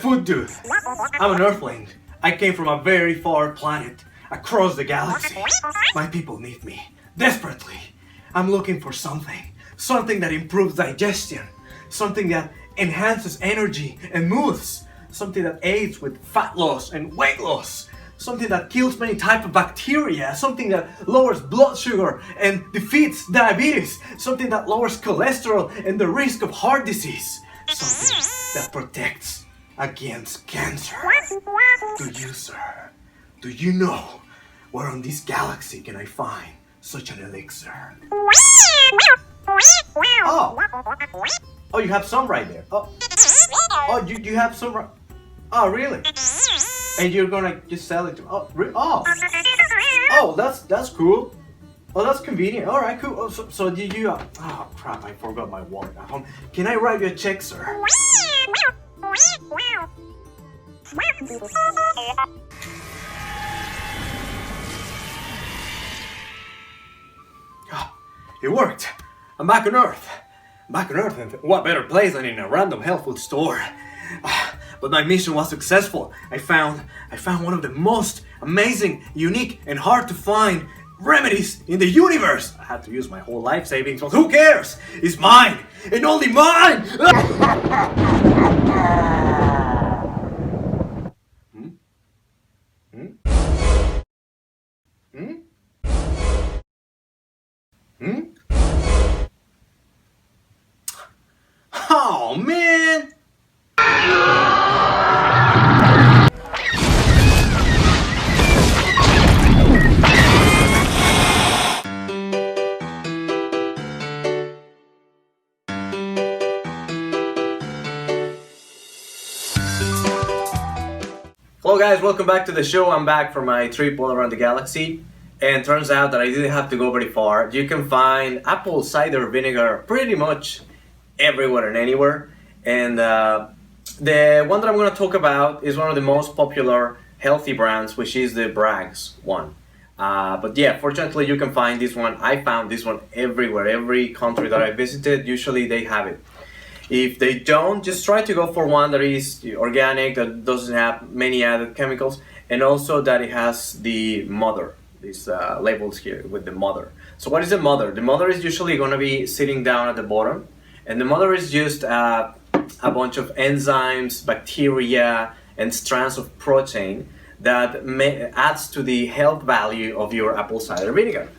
food dude. I'm an earthling. I came from a very far planet, across the galaxy. My people need me, desperately. I'm looking for something that improves digestion, something that enhances energy and moods, something that aids with fat loss and weight loss, something that kills many types of bacteria, something that lowers blood sugar and defeats diabetes, something that lowers cholesterol and the risk of heart disease, something that protects against cancer. Do you, sir, do you know where on this galaxy can I find such an elixir? Oh, you have some right there. You have some right. Oh, really? And you're gonna just sell it to me? That's cool. Oh, that's convenient. All right, cool. So did you? Oh crap! I forgot my wallet at home. Can I write you a check, sir? It worked. I'm back on Earth. And what better place than in a random health food store? But my mission was successful. I found one of the most amazing, unique, and hard to find remedies in the universe. I had to use my whole life savings, but who cares? It's mine, and only mine! Oh, man! Hello guys, welcome back to the show. I'm back from my trip all around the galaxy, and turns out that I didn't have to go very far. You can find apple cider vinegar pretty much everywhere and anywhere, and the one that I'm going to talk about is one of the most popular healthy brands, which is the Bragg's one. But yeah, fortunately you can find this one. I found this one everywhere. Every country that I visited, usually they have it. If they don't, just try to go for one that is organic, that doesn't have many added chemicals, and also that it has the mother, these labels here with the mother. So what is the mother? The mother is usually going to be sitting down at the bottom, and the mother is just a bunch of enzymes, bacteria, and strands of protein that adds to the health value of your apple cider vinegar.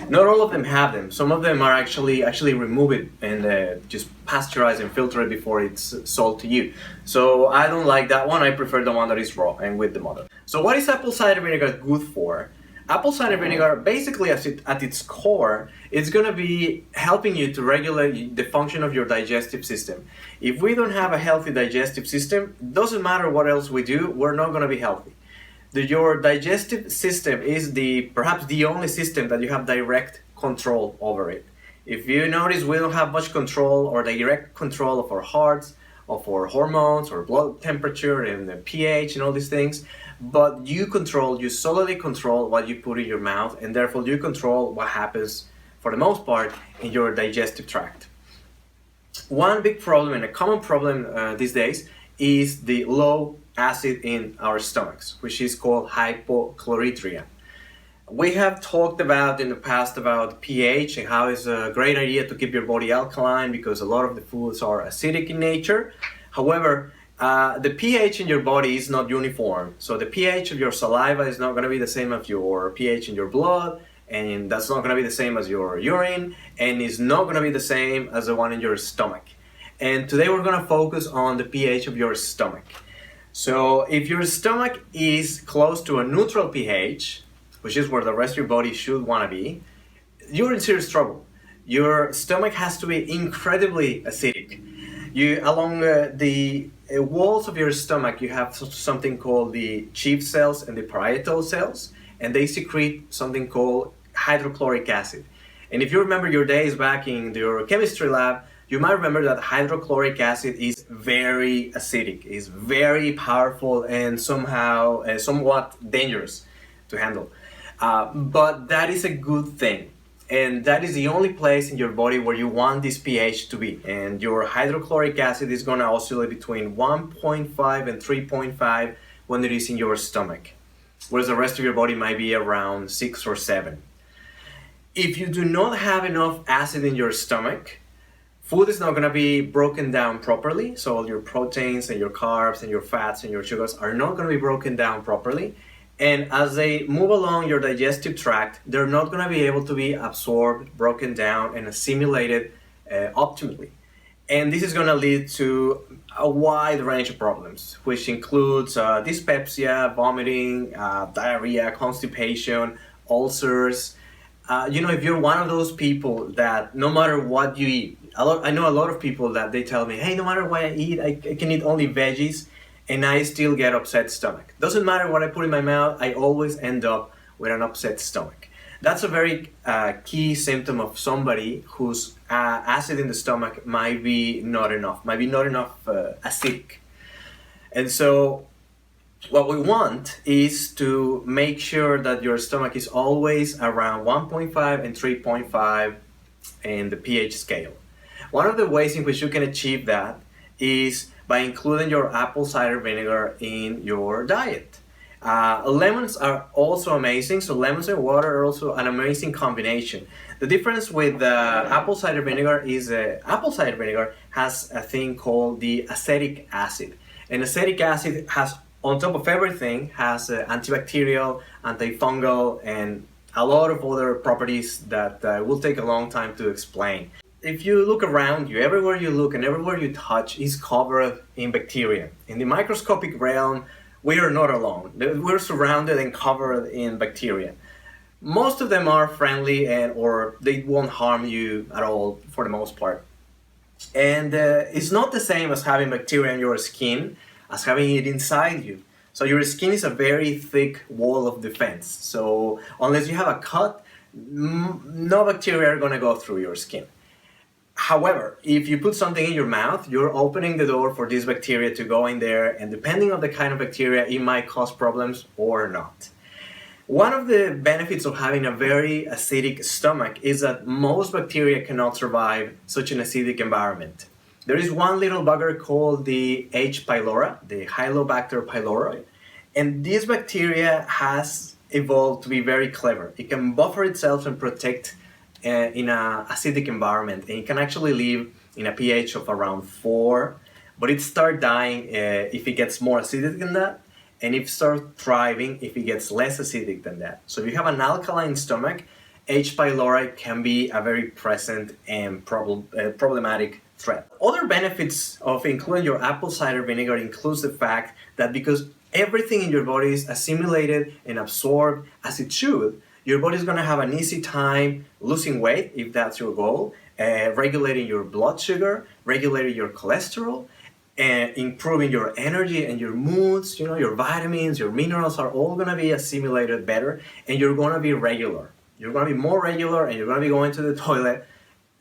Not all of them have them. Some of them are actually remove it and just pasteurize and filter it before it's sold to you. So I don't like that one. I prefer the one that is raw and with the mother. So what is apple cider vinegar good for? Apple cider vinegar, basically at its core, it's going to be helping you to regulate the function of your digestive system. If we don't have a healthy digestive system, it doesn't matter what else we do, we're not going to be healthy. Your digestive system is perhaps the only system that you have direct control over it. If you notice, we don't have much control or direct control of our hearts, of our hormones, or blood temperature, and the pH, and all these things. But you solely control what you put in your mouth, and therefore you control what happens, for the most part, in your digestive tract. One big problem, and a common problem these days, is the low acid in our stomachs, which is called hypochlorhydria. We have talked about in the past about pH and how it's a great idea to keep your body alkaline because a lot of the foods are acidic in nature. However, the pH in your body is not uniform. So the pH of your saliva is not going to be the same as your pH in your blood, and that's not going to be the same as your urine, and it's not going to be the same as the one in your stomach. And today we're going to focus on the pH of your stomach. So if your stomach is close to a neutral pH, which is where the rest of your body should want to be, you're in serious trouble. Your stomach has to be incredibly acidic. Along the walls of your stomach, you have something called the chief cells and the parietal cells, and they secrete something called hydrochloric acid. And if you remember your days back in your chemistry lab, you might remember that hydrochloric acid is very acidic, is very powerful, and somewhat dangerous to handle. But that is a good thing. And that is the only place in your body where you want this pH to be. And your hydrochloric acid is going to oscillate between 1.5 and 3.5 when it is in your stomach, whereas the rest of your body might be around 6 or 7. If you do not have enough acid in your stomach, food is not going to be broken down properly. So all your proteins and your carbs and your fats and your sugars are not going to be broken down properly. And as they move along your digestive tract, they're not going to be able to be absorbed, broken down, and assimilated optimally. And this is going to lead to a wide range of problems, which includes dyspepsia, vomiting, diarrhea, constipation, ulcers. If you're one of those people that no matter what you eat, I know a lot of people that they tell me, hey, no matter what I eat, I can eat only veggies and I still get upset stomach. Doesn't matter what I put in my mouth, I always end up with an upset stomach. That's a very key symptom of somebody whose acid in the stomach might be not enough acidic. And so what we want is to make sure that your stomach is always around 1.5 and 3.5 in the pH scale. One of the ways in which you can achieve that is by including your apple cider vinegar in your diet. Lemons are also amazing, so lemons and water are also an amazing combination. The difference with apple cider vinegar is apple cider vinegar has a thing called the acetic acid. And acetic acid has, on top of everything, has antibacterial, antifungal, and a lot of other properties that will take a long time to explain. If you look around you, everywhere you look and everywhere you touch is covered in bacteria. In the microscopic realm, we are not alone. We're surrounded and covered in bacteria. Most of them are friendly or they won't harm you at all for the most part. And it's not the same as having bacteria in your skin as having it inside you. So your skin is a very thick wall of defense. So unless you have a cut, no bacteria are going to go through your skin. However, if you put something in your mouth, you're opening the door for this bacteria to go in there, and depending on the kind of bacteria, it might cause problems or not. One of the benefits of having a very acidic stomach is that most bacteria cannot survive such an acidic environment. There is one little bugger called the H. pylori, the Helicobacter pylori, and this bacteria has evolved to be very clever. It can buffer itself and protect in an acidic environment, and it can actually live in a pH of around 4, but it starts dying if it gets more acidic than that, and it starts thriving if it gets less acidic than that. So if you have an alkaline stomach, H. pylori can be a very present and problematic threat. Other benefits of including your apple cider vinegar includes the fact that because everything in your body is assimilated and absorbed as it should, your body is going to have an easy time losing weight, if that's your goal, regulating your blood sugar, regulating your cholesterol, and improving your energy and your moods. Your vitamins, your minerals are all going to be assimilated better, and you're going to be regular. You're going to be more regular, and you're going to be going to the toilet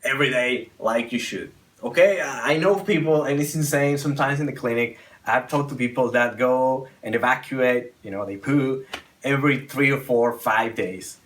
every day like you should. Okay, I know people, and it's insane, sometimes in the clinic, I've talked to people that go and evacuate, they poo every 3 or 4 or 5 days.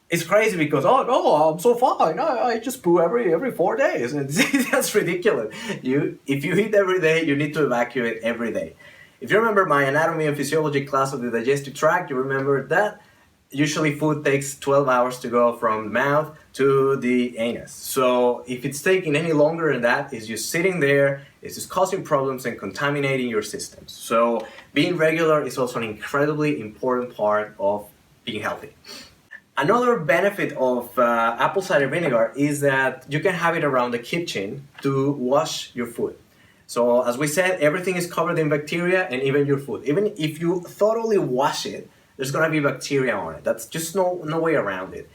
It's crazy because, oh no, I'm so fine. I just poo every 4 days. And that's ridiculous. If you eat every day, you need to evacuate every day. If you remember my anatomy and physiology class of the digestive tract, you remember that usually food takes 12 hours to go from the mouth to the anus. So if it's taking any longer than that, it's just sitting there, it's just causing problems and contaminating your systems. So being regular is also an incredibly important part of being healthy. Another benefit of apple cider vinegar is that you can have it around the kitchen to wash your food. So as we said, everything is covered in bacteria, and even your food. Even if you thoroughly wash it, there's going to be bacteria on it. That's just no way around it.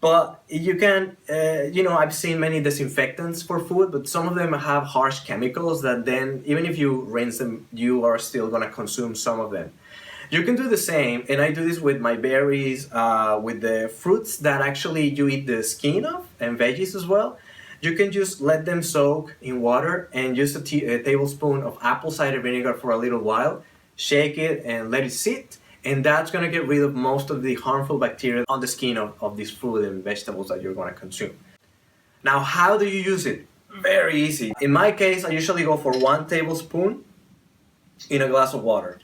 But you can, I've seen many disinfectants for food, but some of them have harsh chemicals that then, even if you rinse them, you are still going to consume some of them. You can do the same, and I do this with my berries, with the fruits that actually you eat the skin of, and veggies as well. You can just let them soak in water and use a tablespoon of apple cider vinegar for a little while, shake it and let it sit, and that's going to get rid of most of the harmful bacteria on the skin of this fruit and vegetables that you're going to consume. Now, how do you use it? Very easy. In my case, I usually go for 1 tablespoon in a glass of water.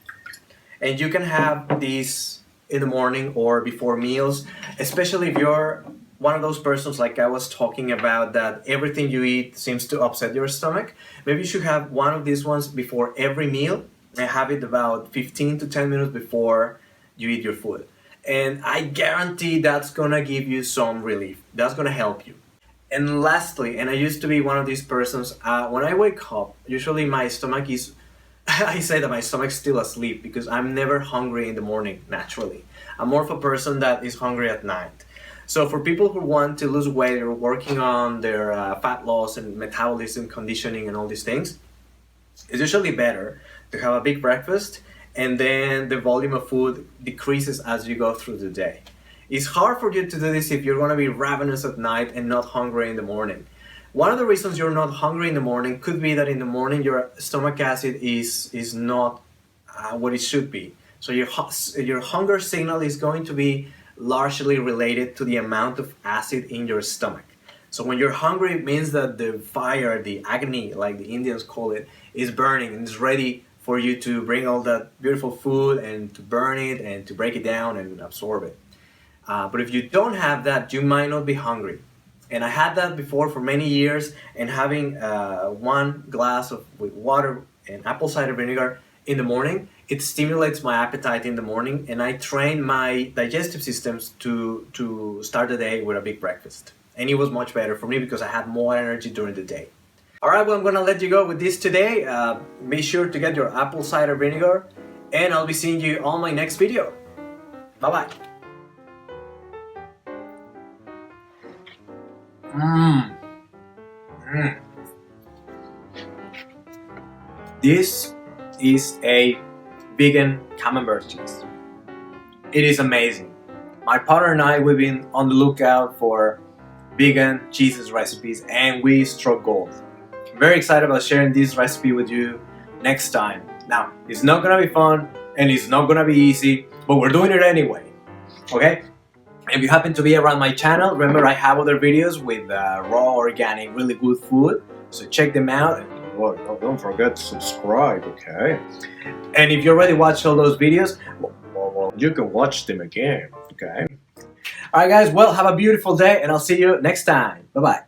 And you can have these in the morning or before meals, especially if you're one of those persons like I was talking about that everything you eat seems to upset your stomach. Maybe you should have one of these ones before every meal and have it about 15 to 10 minutes before you eat your food. And I guarantee that's gonna give you some relief. That's gonna help you. And lastly, and I used to be one of these persons, when I wake up, usually my stomach is, I say that my stomach's still asleep because I'm never hungry in the morning, naturally. I'm more of a person that is hungry at night. So for people who want to lose weight or working on their fat loss and metabolism, conditioning and all these things, it's usually better to have a big breakfast and then the volume of food decreases as you go through the day. It's hard for you to do this if you're going to be ravenous at night and not hungry in the morning. One of the reasons you're not hungry in the morning could be that in the morning your stomach acid is not what it should be. So your hunger signal is going to be largely related to the amount of acid in your stomach. So when you're hungry, it means that the fire, the agni, like the Indians call it, is burning and is ready for you to bring all that beautiful food and to burn it and to break it down and absorb it. But if you don't have that, you might not be hungry. And I had that before for many years, and having 1 glass with water and apple cider vinegar in the morning, it stimulates my appetite in the morning, and I train my digestive systems to start the day with a big breakfast. And it was much better for me because I had more energy during the day. Alright, well, I'm gonna let you go with this today. Be sure to get your apple cider vinegar, and I'll be seeing you on my next video. Bye-bye. This is a vegan camembert cheese. It is amazing. My partner and I, we've been on the lookout for vegan cheeses recipes and we struck gold. I'm very excited about sharing this recipe with you next time. Now, it's not gonna be fun and it's not gonna be easy, but we're doing it anyway, okay? If you happen to be around my channel, remember I have other videos with raw, organic, really good food. So check them out. And don't forget to subscribe, okay? And if you already watched all those videos, well, you can watch them again, okay? Alright guys, well, have a beautiful day and I'll see you next time. Bye-bye.